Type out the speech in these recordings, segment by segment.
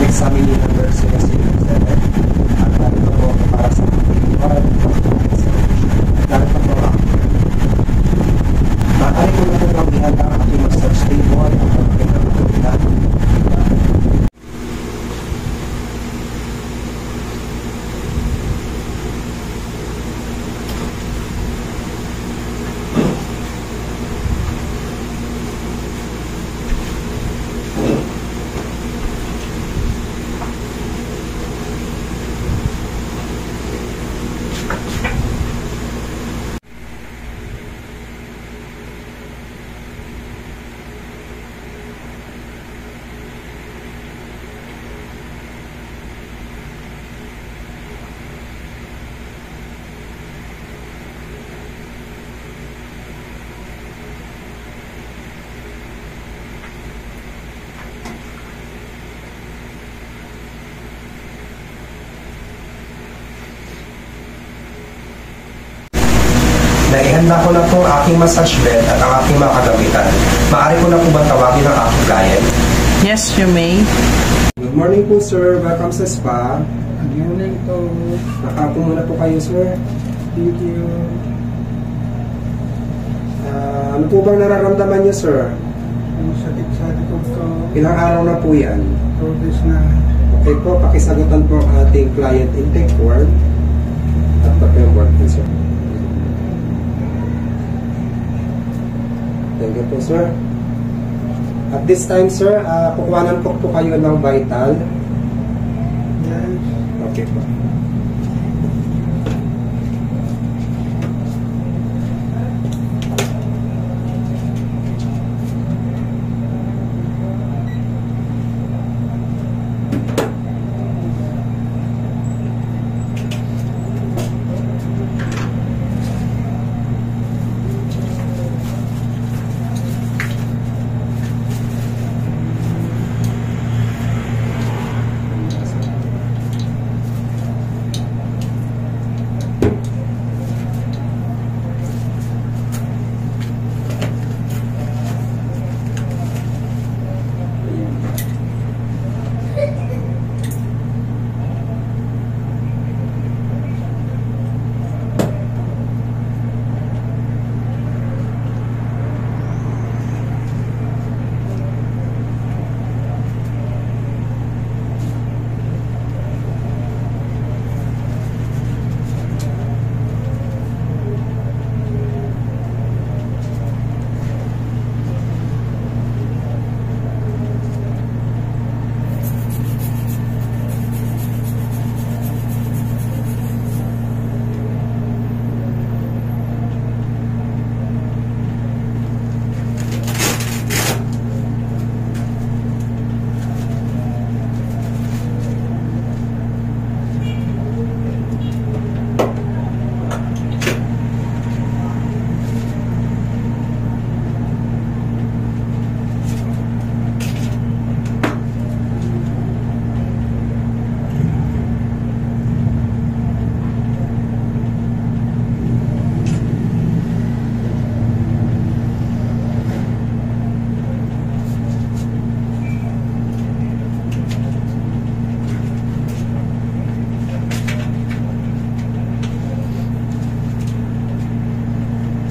examine ng nurse na si Elizabeth. At narito po para sa ating narito po ako. Maaari ko na po ang ihanda ang ating massage table at ang pinagpapagod. Naihanda ko na po ang aking massage bed at ang aking mga kagamitan. Maaari ko na po ba tawagin ang aking client? Yes, you may. Good morning po, sir. Welcome sa spa. Good morning po. Nakapo muna po kayo, sir. Thank you. Ano po bang nararamdaman niyo, sir? Ang sakit sa likod ko. Ilang araw na po yan? 4 days na. Okay po, pakisagutan po ang ating client intake form. At pa po yung board po, sir. Thank you po, sir. At this time, sir, kukuhanan po kayo ng vital. Yes. Okay po.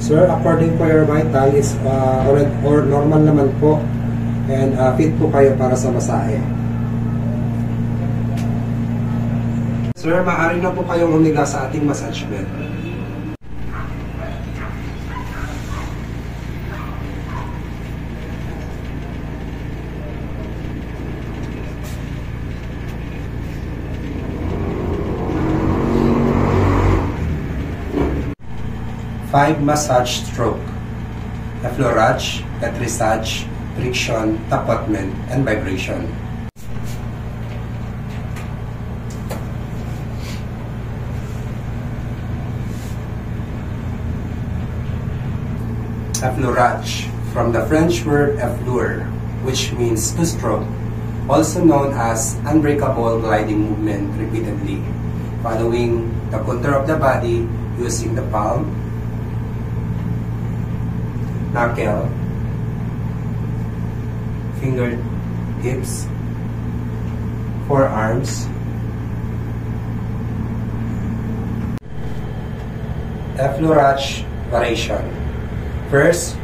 Sir, according po your vital is or normal naman po and fit po kayo para sa masahe. Sir, maaari na po kayong humiga sa ating massage bed. Five massage stroke, effleurage, pétrissage, friction, tapotement, and vibration. Effleurage, from the French word effleur, which means to stroke, also known as unbreakable gliding movement repeatedly, following the contour of the body using the palm, knuckle, fingertips, forearms, effleurage variation. First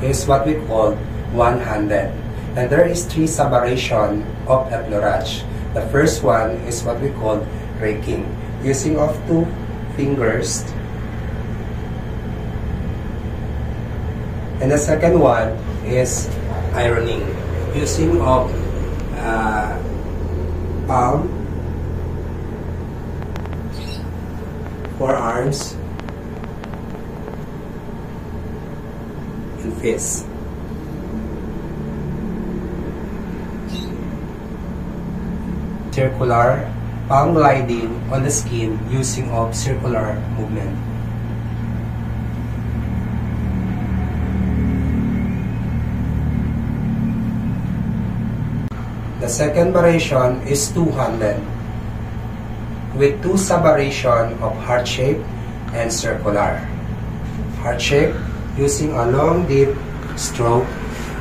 is what we call one-handed, and there is 3 sub-variations of effleurage. The first one is what we call raking, using of 2 fingers, and the second one is ironing, using of palm, forearms, and fist. Circular palm gliding on the skin using of circular movement. The second variation is two-handed, with 2 sub-variations of heart shape and circular. Heart shape using a long deep stroke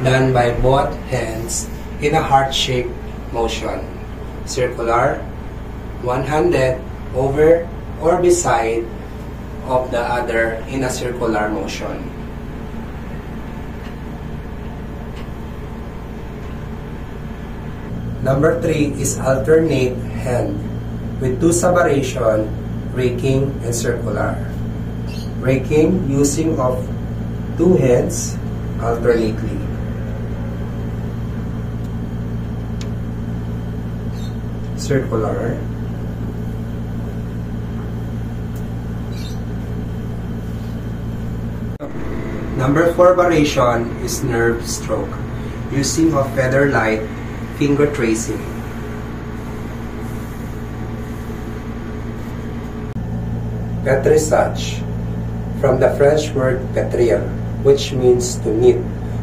done by both hands in a heart-shaped motion. Circular, one-handed over or beside of the other in a circular motion. Number 3 is alternate hand with 2 sub-variations, raking and circular. Raking using of 2 hands alternately. Circular. Number 4 variation is nerve stroke, using of feather-light finger tracing. Pétrissage, from the French word pétrir, which means to knit,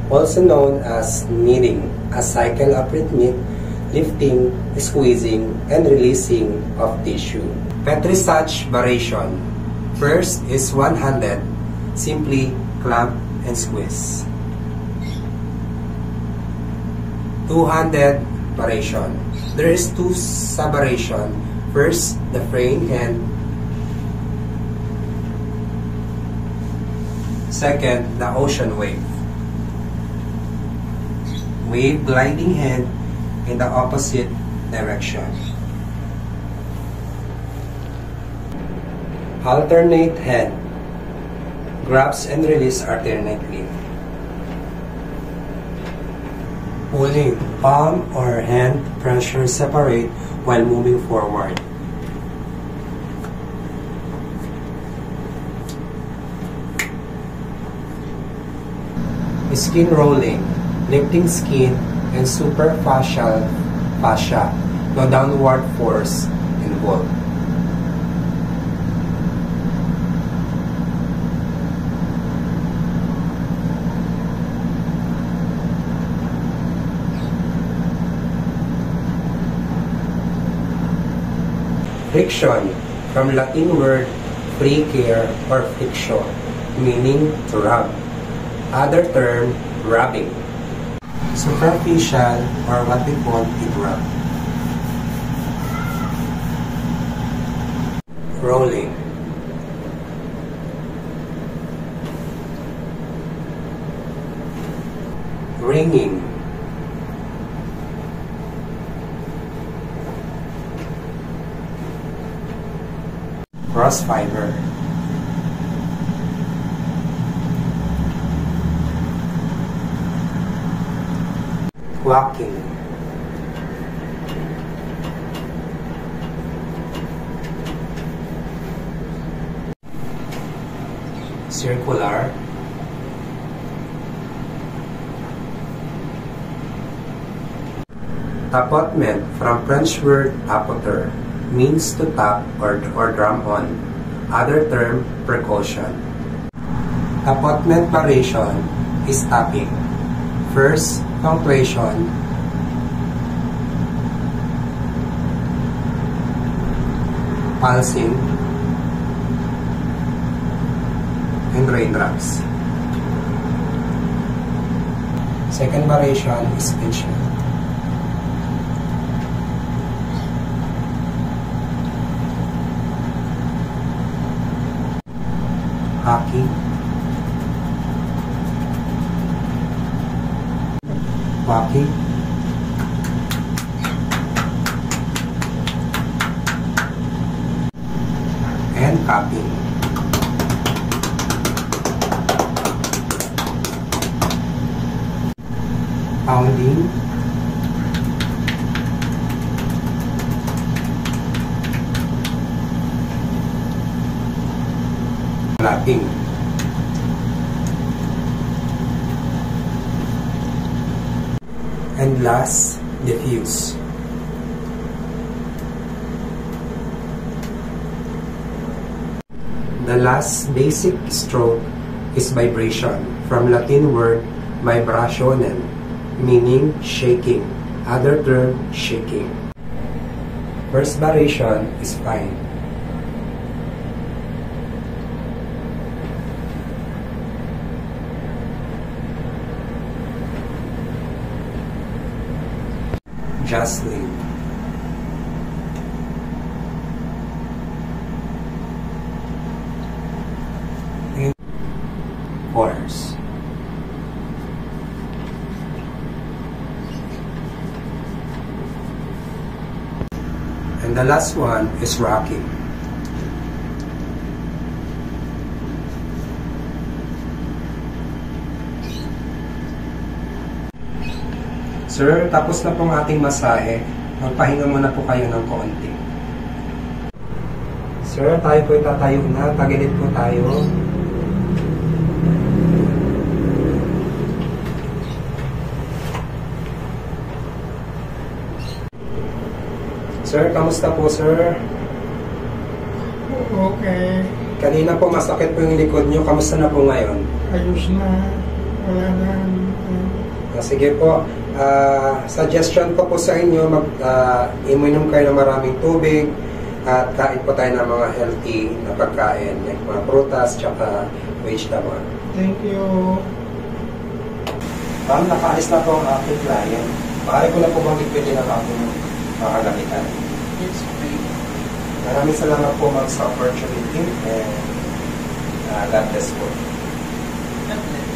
also known as kneading, a cycle of rhythmic lifting, squeezing, and releasing of tissue. Pétrissage variation. First is one-handed, simply clamp and squeeze. Two-handed variation. There is 2 sub-variations. First, the fraying hand. Second, the ocean wave. Wave gliding hand in the opposite direction. Alternate hand. Grabs and release alternately. Pulling palm or hand pressure separate while moving forward. Skin rolling, lifting skin and superficial fascia, no downward force involved. Friction, from Latin word fricere or friction, meaning to rub. Other term, rubbing. Superficial, or what we call it rub. Rolling. Ringing. Cross fiber. Walking. Circular. Tapotement, from French word tapoter, means to tap or drum on. Other term, percussion. Tapotement variation is tapping. First, punctuation. Pulsing. And raindrops. Second variation is pitching. walking, and cupping. Pounding, clapping, and last, diffuse. The last basic stroke is vibration, from Latin word vibrationem, meaning shaking, other term shaking. First variation is fine. Jocelyn. And Force. And the last one is rocking. Sir, tapos na pong ating masahe. Magpahinga muna po kayo ng konti. Sir, tayo po itatayo na. Tagilid po tayo. Sir, kamusta po, sir? Okay. Kanina po masakit po yung likod nyo. Kamusta na po ngayon? Ayos na. Wala na. Sige po. Suggestion ko po sa inyo, iminom kayo ng maraming tubig at kain po tayo ng mga healthy na pagkain like mga prutas tsaka vegetable. Thank you. Ma'am, nakaalis na po ang aking client. Maaari ko na po bang pwede ng aking makagamitan? Yes, okay. Maraming salamat po ma'am sa opportunity and God bless po. God bless.